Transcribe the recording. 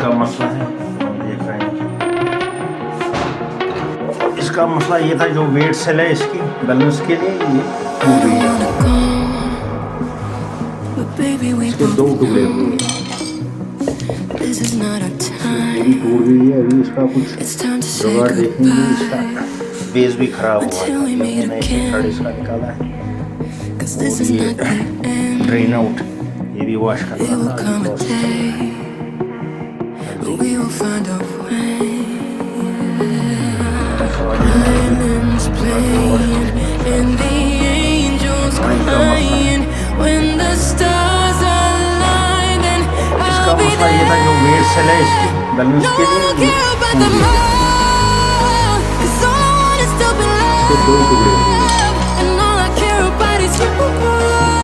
इसका मसला है, देख रहे हैं। इसका मसला ये था, जो वेट सेल है इसकी बैलेंस के लिए ये टूट गई है, इसके 2 टुकड़े हुए हैं, पूरी टूट गई है। अभी इसका कुछ जुगाड़ देखेंगे। इसका बेस भी खराब हुआ है, मैंने थ्रेड इसका निकाला है। और ये ड्रेन आउट, ये भी वॉश करना था, प्रोसेस चल रहा है। इसका मसला ये था, जो वेट सेल है इसकी बैलेंस के लिए ये टूट गई है, इसके 2 टुकड़े हुए हैं।